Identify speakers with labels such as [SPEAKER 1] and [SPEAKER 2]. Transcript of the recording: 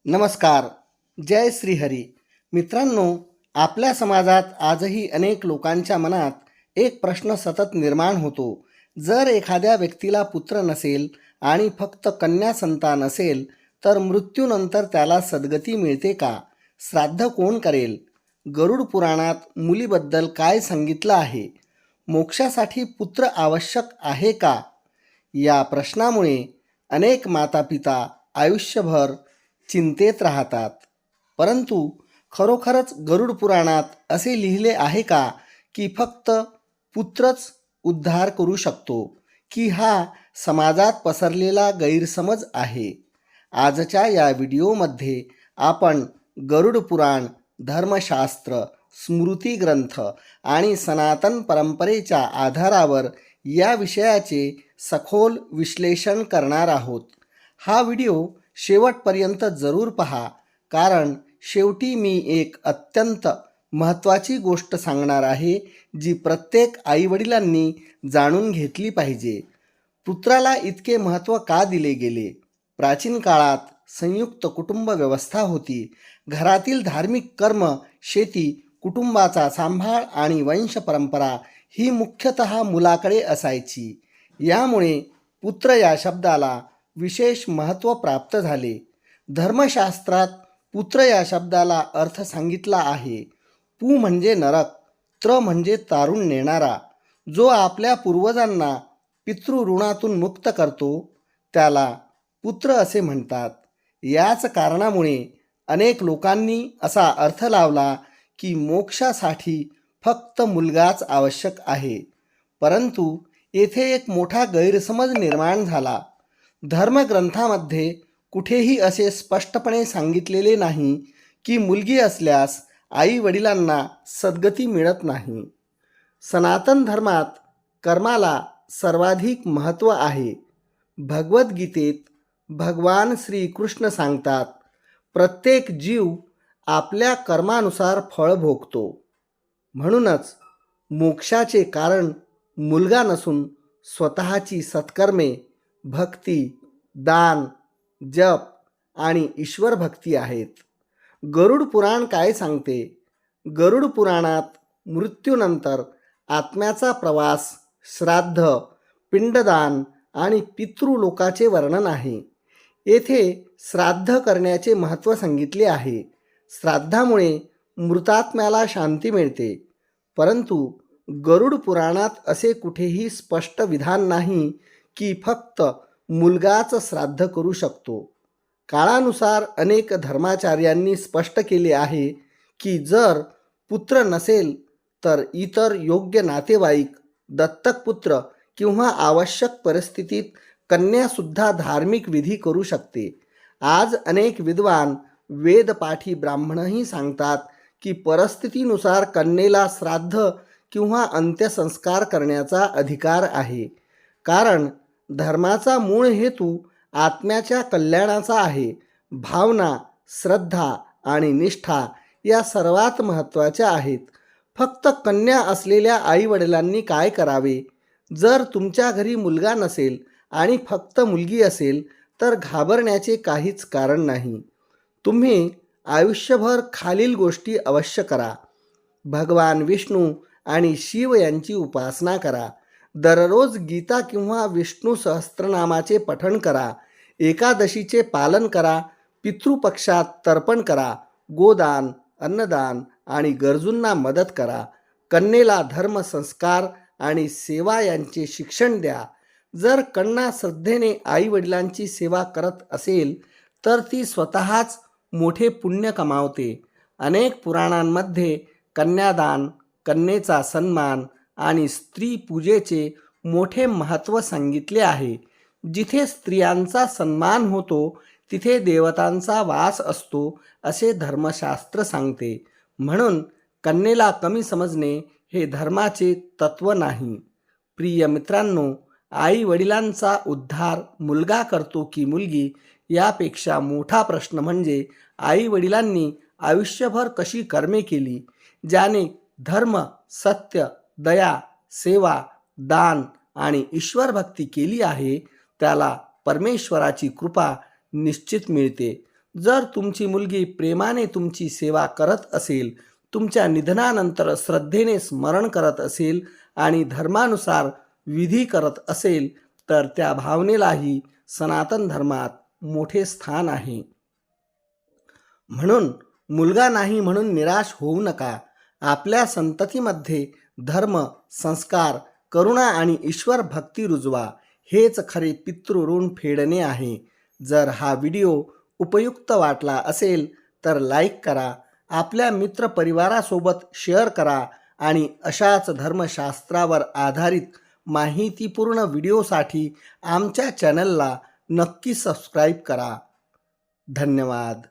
[SPEAKER 1] नमस्कार. जय श्रीहरी. मित्रांनो, आपल्या समाजात आजही अनेक लोकांच्या मनात एक प्रश्न सतत निर्माण होतो. जर एखाद्या व्यक्तीला पुत्र नसेल आणि फक्त कन्या संतान असेल तर मृत्यूनंतर त्याला सद्गती मिळते का? श्राद्ध कोण करेल? गरुड पुराणात मुलीबद्दल काय सांगितलं आहे? मोक्षासाठी पुत्र आवश्यक आहे का? या प्रश्नामुळे अनेक मातापिता आयुष्यभर चिंतेत राहतात. परंतु खरोखरच गरुड पुराणात असे लिहिले आहे का की फक्त पुत्रच उद्धार करू शकतो, की हा समाजात पसरलेला गैरसमज आहे? आजच्या या व्हिडिओमध्ये आपण गरुड पुराण, धर्मशास्त्र, स्मृती ग्रंथ आणि सनातन परंपरेच्या आधारावर या विषयाचे सखोल विश्लेषण करणार आहोत. हा व्हिडिओ शेवटपर्यंत जरूर पहा, कारण शेवटी मी एक अत्यंत महत्त्वाची गोष्ट सांगणार आहे जी प्रत्येक आईवडिलांनी जाणून घेतली पाहिजे. पुत्राला इतके महत्त्व का दिले गेले? प्राचीन काळात संयुक्त कुटुंब व्यवस्था होती. घरातील धार्मिक कर्म, शेती, कुटुंबाचा सांभाळ आणि वंशपरंपरा ही मुख्यतः मुलाकडे असायची. यामुळे पुत्र या शब्दाला विशेष महत्त्व प्राप्त झाले. धर्मशास्त्रात पुत्र या शब्दाला अर्थ सांगितला आहे. पू म्हणजे नरक, त्र म्हणजे तारून नेणारा. जो आपल्या पूर्वजांना पितृऋणातून मुक्त करतो त्याला पुत्र असे म्हणतात. याच कारणामुळे अनेक लोकांनी असा अर्थ लावला की मोक्षासाठी फक्त मुलगाच आवश्यक आहे. परंतु येथे एक मोठा गैरसमज निर्माण झाला. धर्मग्रंथामध्ये कुठेही असे स्पष्टपणे सांगितलेले नाही की मुलगी असल्यास आई वडिलांना सद्गती मिळत नाही. सनातन धर्मात कर्माला सर्वाधिक महत्त्व आहे. भगवद्गीतेत भगवान श्रीकृष्ण सांगतात, प्रत्येक जीव आपल्या कर्मानुसार फळ भोगतो. म्हणूनच मोक्षाचे कारण मुलगा नसून स्वतःची सत्कर्मे, भक्ती, दान, जप आणि ईश्वर भक्ती आहेत. गरुड पुराण काय सांगते? गरुड पुराणात मृत्यूनंतर आत्म्याचा प्रवास, श्राद्ध, पिंडदान आणि पितृलोकाचे वर्णन आहे. येथे श्राद्ध करण्याचे महत्त्व सांगितले आहे. श्राद्धामुळे मृतात्म्याला शांती मिळते. परंतु गरुड पुराणात असे कुठेही स्पष्ट विधान नाही की फक्त मुलगाच श्राद्ध करू शकतो. काळानुसार अनेक धर्माचार्यांनी स्पष्ट केले आहे की जर पुत्र नसेल तर इतर योग्य नातेवाईक, दत्तक पुत्र किंवा आवश्यक परिस्थितीत कन्यासुद्धा धार्मिक विधी करू शकते. आज अनेक विद्वान, वेदपाठी ब्राह्मणही सांगतात की परिस्थितीनुसार कन्येला श्राद्ध किंवा अंत्यसंस्कार करण्याचा अधिकार आहे. कारण धर्माचा मूळ हेतू आत्म्याच्या कल्याणाचा आहे. भावना, श्रद्धा आणि निष्ठा या सर्वात महत्त्वाच्या आहेत. फक्त कन्या असलेल्या आईवडिलांनी काय करावे? जर तुमच्या घरी मुलगा नसेल आणि फक्त मुलगी असेल तर घाबरण्याचे काहीच कारण नाही. तुम्ही आयुष्यभर खालील गोष्टी अवश्य करा. भगवान विष्णू आणि शिव यांची उपासना करा. दररोज गीता किंवा विष्णू सहस्त्रनामाचे पठण करा. एकादशीचे पालन करा. पितृपक्षात तर्पण करा. गोदान, अन्नदान आणि गरजूंना मदत करा. कन्येला धर्म, संस्कार आणि सेवा यांचे शिक्षण द्या. जर कन्या श्रद्धेने आई वडिलांची सेवा करत असेल तर ती स्वतःच मोठे पुण्य कमावते. अनेक पुराणांमध्ये कन्यादान, कन्येचा सन्मान आणि स्त्री पूजेचे मोठे महत्त्व सांगितले आहे. जिथे स्त्रियांचा सन्मान होतो तिथे देवतांचा वास असतो असे धर्मशास्त्र सांगते. म्हणून कन्येला कमी समजणे हे धर्माचे तत्व नाही. प्रिय मित्रांनो, आई वडिलांचा उद्धार मुलगा करतो की मुलगी यापेक्षा मोठा प्रश्न म्हणजे आई वडिलांनी आयुष्यभर कशी कर्मे केली. ज्याने धर्म, सत्य, दया, सेवा, दान आणि ईश्वर भक्ती केली आहे त्याला परमेश्वराची कृपा निश्चित मिळते. जर तुमची मुलगी प्रेमाने तुमची सेवा करत असेल, तुमच्या निधनानंतर श्रद्धेने स्मरण करत असेल आणि धर्मानुसार विधी करत असेल, तर त्या भावनेलाही सनातन धर्मात मोठे स्थान आहे. म्हणून मुलगा नाही म्हणून निराश होऊ नका. आपल्या संततीमध्ये धर्म, संस्कार, करुणा आणि ईश्वर भक्ती रुजवा. हेच खरे पितृऋण फेडणे आहे. जर हा व्हिडिओ उपयुक्त वाटला असेल तर लाईक करा, आपल्या मित्रपरिवारासोबत शेअर करा आणि अशाच धर्मशास्त्रावर आधारित माहितीपूर्ण व्हिडिओसाठी आमच्या चॅनलला नक्की सबस्क्राईब करा. धन्यवाद.